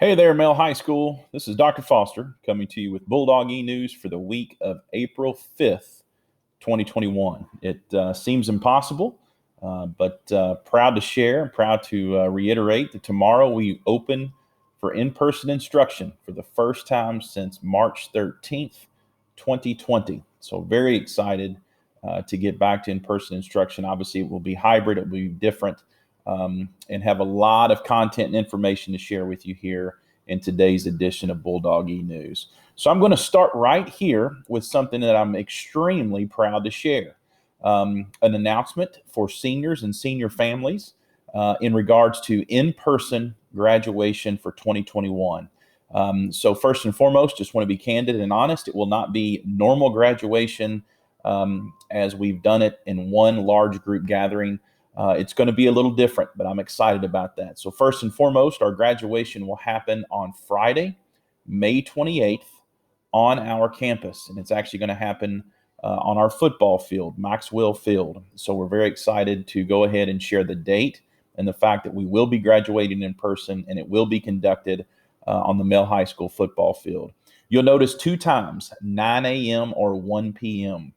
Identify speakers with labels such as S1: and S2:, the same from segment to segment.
S1: Hey there, Mel High School. This is Dr. Foster coming to you with Bulldog eNews for the week of April 5th, 2021. It seems impossible, but proud to share and proud to reiterate that tomorrow we open for in-person instruction for the first time since March 13th, 2020. So very excited to get back to in-person instruction. Obviously, it will be hybrid. It will be different and have a lot of content and information to share with you here in today's edition of Bulldog eNews. So I'm going to start right here with something that I'm extremely proud to share. An announcement for seniors and senior families in regards to in-person graduation for 2021. So first and foremost, just want to be candid and honest. It will not be normal graduation as we've done it in one large group gathering. It's going to be a little different, but I'm excited about that. So first and foremost, our graduation will happen on Friday, May 28th on our campus. And it's actually going to happen on our football field, Maxwell Field. So we're very excited to go ahead and share the date and the fact that we will be graduating in person, and it will be conducted on the Mel High School football field. You'll notice two times, 9 a.m. or 1 p.m.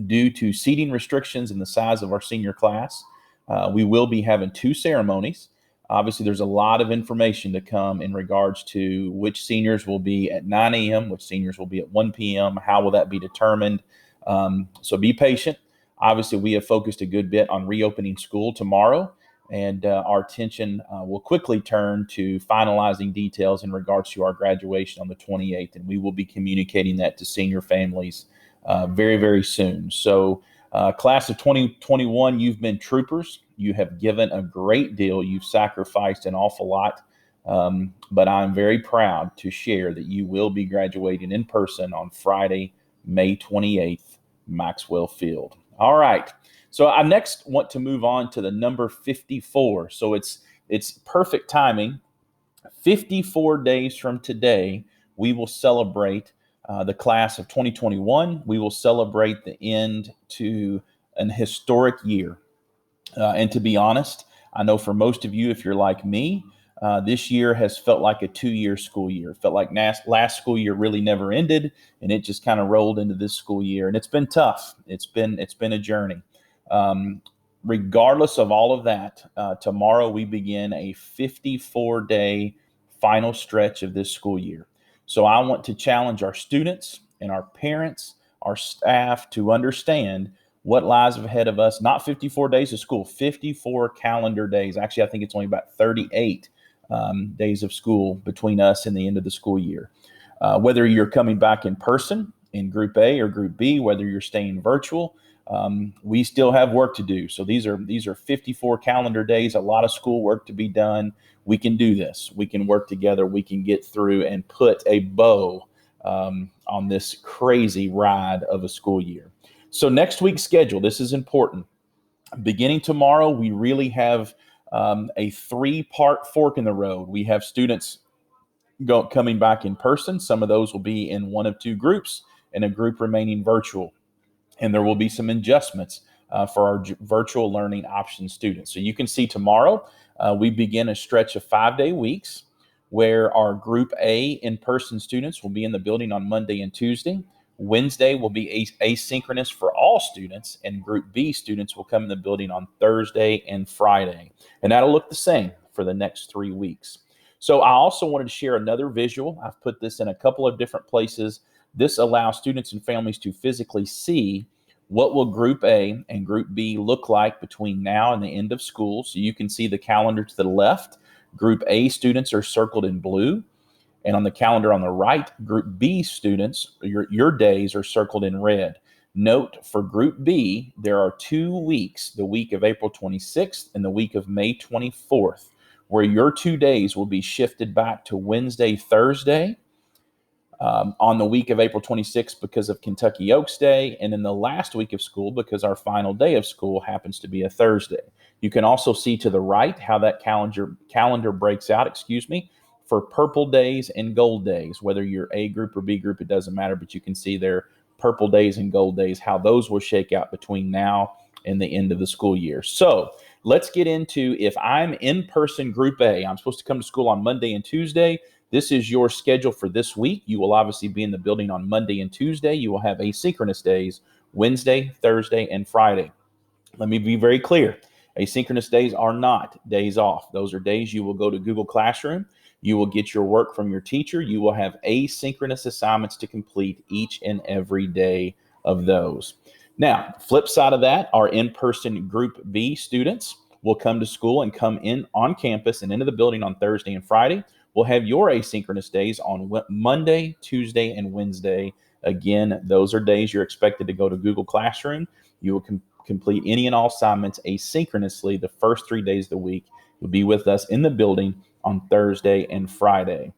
S1: Due to seating restrictions and the size of our senior class, we will be having two ceremonies. Obviously, there's a lot of information to come in regards to which seniors will be at 9 a.m., which seniors will be at 1 p.m., how will that be determined. So be patient. Obviously, we have focused a good bit on reopening school tomorrow, and our attention will quickly turn to finalizing details in regards to our graduation on the 28th, and we will be communicating that to senior families very, very soon. So class of 2021, you've been troopers. You have given a great deal. You've sacrificed an awful lot. But I'm very proud to share that you will be graduating in person on Friday, May 28th, Maxwell Field. All right. So I next want to move on to the number 54. So it's perfect timing. 54 days from today, we will celebrate the class of 2021. We will celebrate the end to an historic year. And to be honest, I know for most of you, if you're like me, this year has felt like a 2-year school year. It felt like last school year really never ended, and it just kind of rolled into this school year. And it's been tough. It's been a journey. Regardless of all of that, tomorrow we begin a 54-day final stretch of this school year. So I want to challenge our students and our parents, our staff to understand what lies ahead of us. Not 54 days of school, 54 calendar days. Actually, I think it's only about 38 days of school between us and the end of the school year. Whether you're coming back in person in Group A or Group B, whether you're staying virtual, we still have work to do. So these are 54 calendar days, a lot of school work to be done. We can do this. We can work together. We can get through and put a bow on this crazy ride of a school year. So next week's schedule, this is important. Beginning tomorrow, we really have a 3-part fork in the road. We have students coming back in person. Some of those will be in one of two groups and a group remaining virtual. And there will be some adjustments for our virtual learning option students. So you can see tomorrow, we begin a stretch of 5-day weeks where our Group A in-person students will be in the building on Monday and Tuesday. Wednesday will be asynchronous for all students, and Group B students will come in the building on Thursday and Friday. And that'll look the same for the next 3 weeks. So I also wanted to share another visual. I've put this in a couple of different places. This allows students and families to physically see what will Group A and Group B look like between now and the end of school. So you can see the calendar to the left. Group A students are circled in blue. And on the calendar on the right, Group B students, your days are circled in red. Note for Group B, there are 2 weeks, the week of April 26th and the week of May 24th, where your 2 days will be shifted back to Wednesday, Thursday, on the week of April 26th because of Kentucky Oaks Day, and in the last week of school because our final day of school happens to be a Thursday. You can also see to the right how that calendar breaks out, for purple days and gold days. Whether you're A group or B group, it doesn't matter, but you can see their purple days and gold days, how those will shake out between now and the end of the school year. So Let's get into, if I'm in-person Group A, I'm supposed to come to school on Monday and Tuesday. This is your schedule for this week. You will obviously be in the building on Monday and Tuesday. You will have asynchronous days, Wednesday, Thursday, and Friday. Let me be very clear. Asynchronous days are not days off. Those are days you will go to Google Classroom. You will get your work from your teacher. You will have asynchronous assignments to complete each and every day of those. Now, flip side of that, our in-person Group B students will come to school and come in on campus and into the building on Thursday and Friday. We'll have your asynchronous days on Monday, Tuesday, and Wednesday. Again, those are days you're expected to go to Google Classroom. You will complete any and all assignments asynchronously the first 3 days of the week. You'll be with us in the building on Thursday and Friday.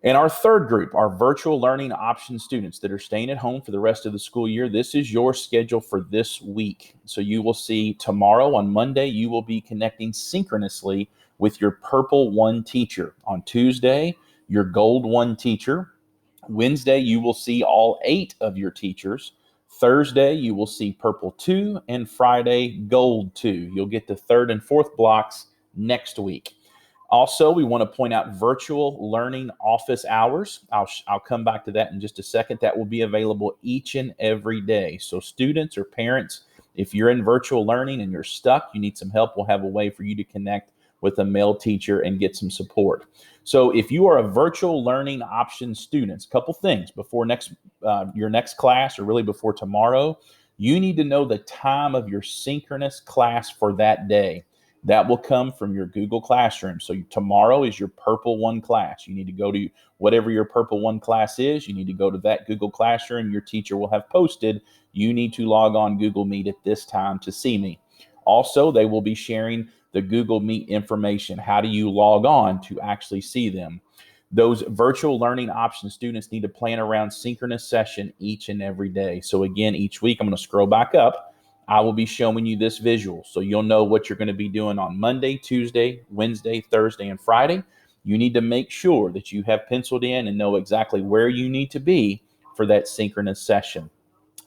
S1: And our third group, our virtual learning option students that are staying at home for the rest of the school year, this is your schedule for this week. So you will see tomorrow on Monday, you will be connecting synchronously with your Purple 1 teacher. On Tuesday, your Gold 1 teacher. Wednesday, you will see all 8 of your teachers. Thursday, you will see Purple 2, and Friday, Gold 2. You'll get the third and fourth blocks next week. Also, we want to point out virtual learning office hours. I'll come back to that in just a second. That will be available each and every day. So students or parents, if you're in virtual learning and you're stuck, you need some help, we'll have a way for you to connect with a male teacher and get some support. So if you are a virtual learning option student, a couple things before your next class, or really before tomorrow, you need to know the time of your synchronous class for that day. That will come from your Google Classroom. So tomorrow is your Purple 1 class. You need to go to whatever your Purple 1 class is. You need to go to that Google Classroom. Your teacher will have posted. You need to log on Google Meet at this time to see me. Also, they will be sharing the Google Meet information. How do you log on to actually see them? Those virtual learning option students need to plan around synchronous session each and every day. So again, each week, I'm going to scroll back up. I will be showing you this visual so you'll know what you're going to be doing on Monday, Tuesday, Wednesday, Thursday, and Friday. You need to make sure that you have penciled in and know exactly where you need to be for that synchronous session.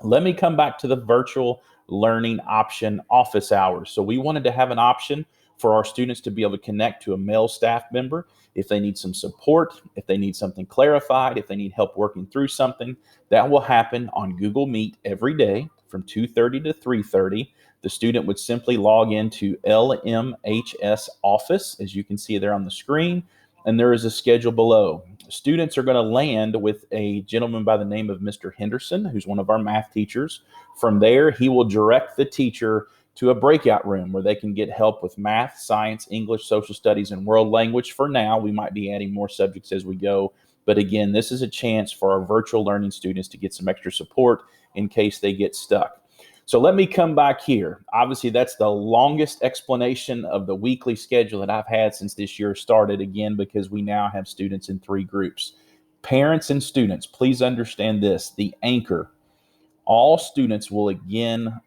S1: Let me come back to the virtual learning option office hours. So we wanted to have an option for our students to be able to connect to a male staff member if they need some support, if they need something clarified, if they need help working through something. That will happen on Google Meet every day from 2:30 to 3:30. The student would simply log into LMHS Office, as you can see there on the screen, and there is a schedule below. Students are going to land with a gentleman by the name of Mr. Henderson, who's one of our math teachers. From there, he will direct the teacher to a breakout room where they can get help with math, science, English, social studies, and world language. For now, we might be adding more subjects as we go. But again, this is a chance for our virtual learning students to get some extra support in case they get stuck. So let me come back here. Obviously, that's the longest explanation of the weekly schedule that I've had since this year started, again, because we now have students in 3 groups. Parents and students, please understand this. The anchor, all classes, will again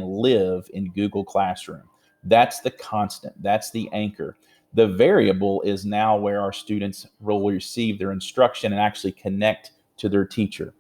S1: live in Google Classroom. That's the constant. That's the anchor. The variable is now where our students will receive their instruction and actually connect to their teacher.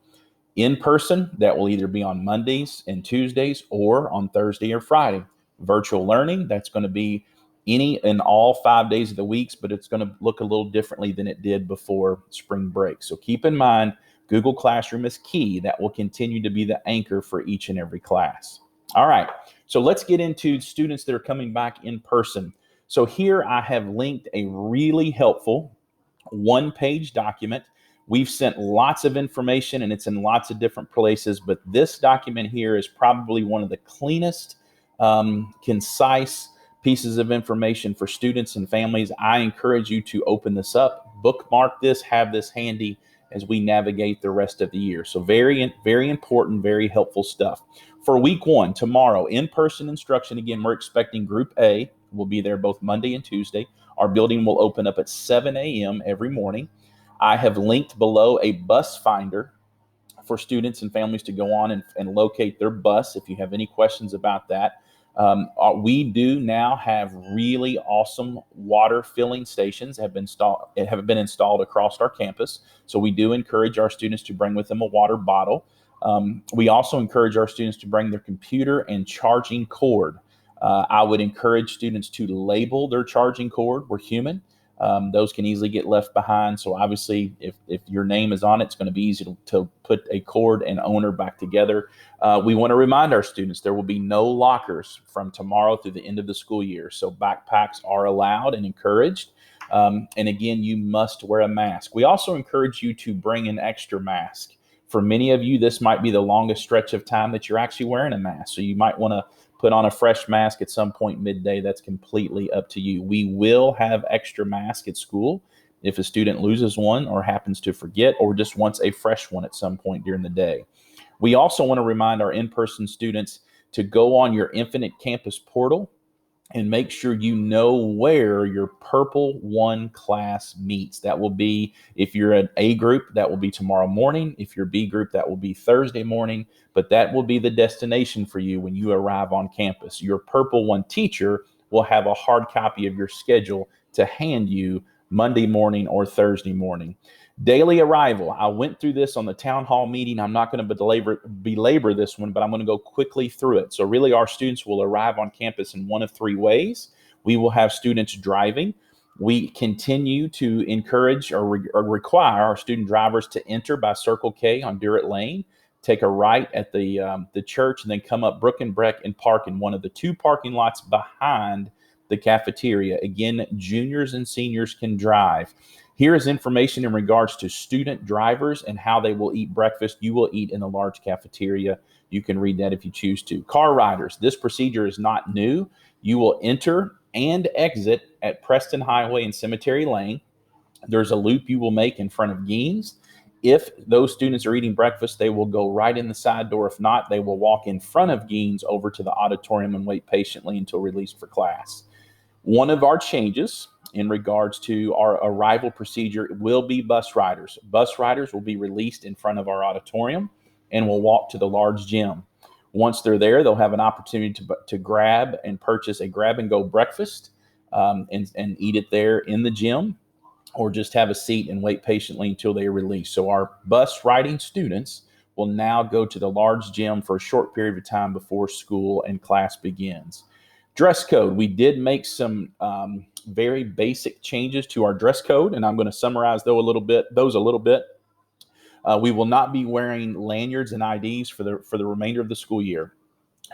S1: In person, that will either be on Mondays and Tuesdays or on Thursday or Friday. Virtual learning, that's going to be any and all 5 days of the week, but it's going to look a little differently than it did before spring break. So keep in mind, Google Classroom is key. That will continue to be the anchor for each and every class. All right, so let's get into students that are coming back in person. So here I have linked a really helpful 1-page document. We've sent lots of information and it's in lots of different places, but this document here is probably one of the cleanest, concise pieces of information for students and families. I encourage you to open this up, bookmark this, have this handy as we navigate the rest of the year. So very, very important, very helpful stuff. For week 1, tomorrow, in-person instruction. Again, we're expecting Group A will be there both Monday and Tuesday. Our building will open up at 7 a.m. every morning. I have linked below a bus finder for students and families to go on and locate their bus if you have any questions about that. We do now have really awesome water filling stations have been installed across our campus. So we do encourage our students to bring with them a water bottle. We also encourage our students to bring their computer and charging cord. I would encourage students to label their charging cord. We're human. Those can easily get left behind. So obviously, if your name is on it, it's going to be easy to put a cord and owner back together. We want to remind our students there will be no lockers from tomorrow through the end of the school year. So backpacks are allowed and encouraged. And again, you must wear a mask. We also encourage you to bring an extra mask. For many of you, this might be the longest stretch of time that you're actually wearing a mask. So you might want to put on a fresh mask at some point midday. That's completely up to you. We will have extra masks at school if a student loses one or happens to forget or just wants a fresh one at some point during the day. We also want to remind our in-person students to go on your Infinite Campus portal and make sure you know where your Purple One class meets. That will be, if you're an A group, that will be tomorrow morning. If you're B group, that will be Thursday morning. But that will be the destination for you when you arrive on campus. Your Purple One teacher will have a hard copy of your schedule to hand you Monday morning or Thursday morning. Daily arrival. I went through this on the town hall meeting. I'm not going to belabor this one, but I'm going to go quickly through it. So really, our students will arrive on campus in one of three ways. We will have students driving. We continue to encourage or require our student drivers to enter by Circle K on Durrett Lane, take a right at the church, and then come up Brook and Breck and park in one of the two parking lots behind the cafeteria. Again, juniors and seniors can drive. Here is information in regards to student drivers and how they will eat breakfast. You will eat in the large cafeteria. You can read that if you choose to. Car riders, this procedure is not new. You will enter and exit at Preston Highway and Cemetery Lane. There's a loop you will make in front of Geens. If those students are eating breakfast, they will go right in the side door. If not, they will walk in front of Geens over to the auditorium and wait patiently until released for class. One of our changes in regards to our arrival procedure will be bus riders. Bus riders will be released in front of our auditorium and will walk to the large gym. Once they're there, they'll have an opportunity to grab and purchase a grab-and-go breakfast and eat it there in the gym, or just have a seat and wait patiently until they are released. So our bus riding students will now go to the large gym for a short period of time before school and class begins. Dress code. We did make some very basic changes to our dress code, and I'm going to summarize those a little bit. We will not be wearing lanyards and IDs for the remainder of the school year.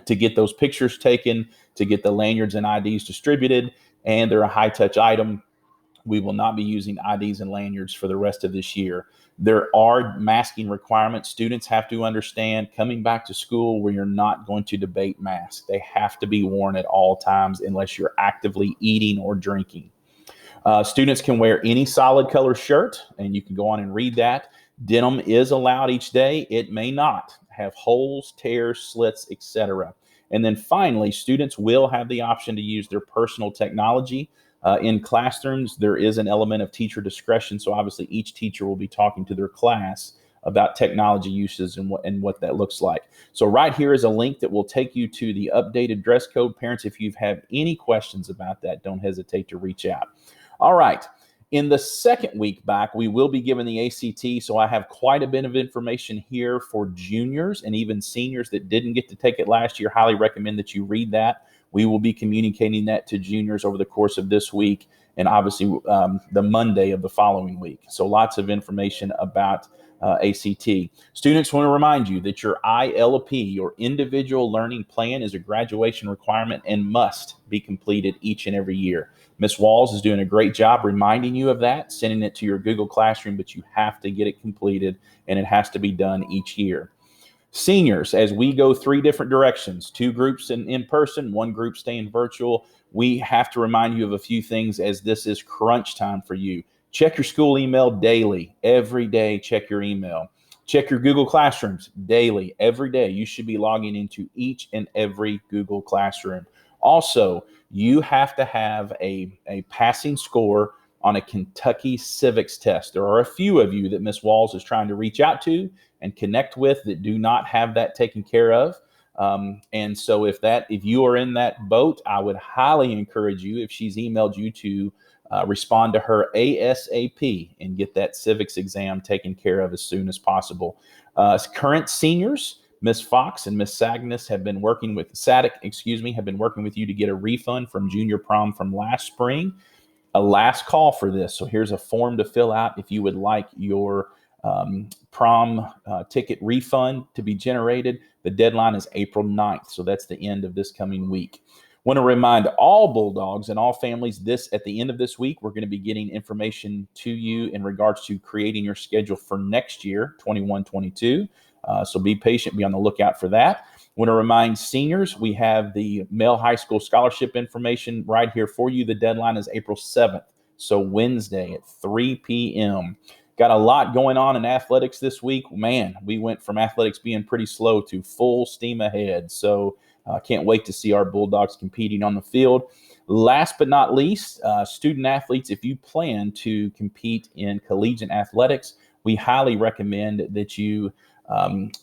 S1: To get those pictures taken, to get the lanyards and IDs distributed, and they're a high-touch item, we will not be using IDs and lanyards for the rest of this year. There are masking requirements. Students have to understand coming back to school where you're not going to debate masks. They have to be worn at all times unless you're actively eating or drinking. Students can wear any solid color shirt, and you can go on and read that. Denim is allowed each day. It may not have holes, tears, slits, etc. And then finally, students will have the option to use their personal technology. In classrooms, there is an element of teacher discretion. So obviously each teacher will be talking to their class about technology uses and what that looks like. So right here is a link that will take you to the updated dress code. Parents, if you have any questions about that, don't hesitate to reach out. All right. In the second week back, we will be given the ACT. So I have quite a bit of information here for juniors and even seniors that didn't get to take it last year. Highly recommend that you read that. We will be communicating that to juniors over the course of this week and obviously the Monday of the following week. So lots of information about ACT. Students, want to remind you that your ILP, your individual learning plan, is a graduation requirement and must be completed each and every year. Ms. Walls is doing a great job reminding you of that, sending it to your Google Classroom, but you have to get it completed and it has to be done each year. Seniors, as we go three different directions, two groups in person, one group staying virtual, we have to remind you of a few things as this is crunch time for you. Check your school email daily. Every day, check your email. Check your Google Classrooms daily. Every day, you should be logging into each and every Google Classroom. Also, you have to have a passing score on a Kentucky Civics test. There are a few of you that Ms. Walls is trying to reach out to and connect with that do not have that taken care of. And so if you are in that boat, I would highly encourage you, if she's emailed you, to respond to her ASAP and get that civics exam taken care of as soon as possible. Current seniors, Miss Fox and Miss Sagnis have been working with Sadek, have been working with you to get a refund from junior prom from last spring. A last call for this. So here's a form to fill out if you would like your prom ticket refund to be generated. The deadline is April 9th. So that's the end of this coming week. Want to remind all Bulldogs and all families at the end of this week, we're going to be getting information to you in regards to creating your schedule for next year, 21-22. So be patient, be on the lookout for that. Want to remind seniors, we have the male high school scholarship information right here for you. The deadline is April 7th, so Wednesday at 3 p.m. Got a lot going on in athletics this week. Man, we went from athletics being pretty slow to full steam ahead. So can't wait to see our Bulldogs competing on the field. Last but not least, student athletes, if you plan to compete in collegiate athletics, we highly recommend that you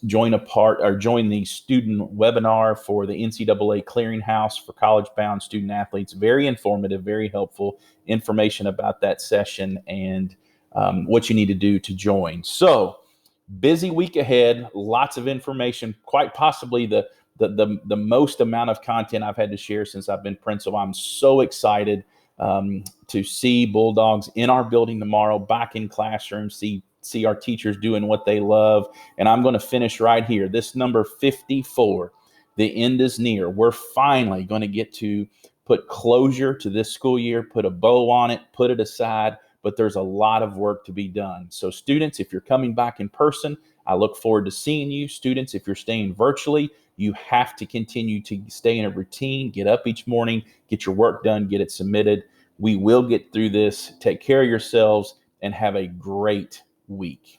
S1: join the student webinar for the NCAA Clearinghouse for college-bound student athletes. Very informative, very helpful information about that session and what you need to do to join. So busy week ahead, lots of information, quite possibly the most amount of content I've had to share since I've been principal. I'm so excited to see Bulldogs in our building tomorrow, back in classrooms, see our teachers doing what they love. And I'm going to finish right here. This number 54, the end is near. We're finally going to get to put closure to this school year, put a bow on it, put it aside, but there's a lot of work to be done. So students, if you're coming back in person, I look forward to seeing you. Students, if you're staying virtually, you have to continue to stay in a routine, get up each morning, get your work done, get it submitted. We will get through this. Take care of yourselves and have a great week.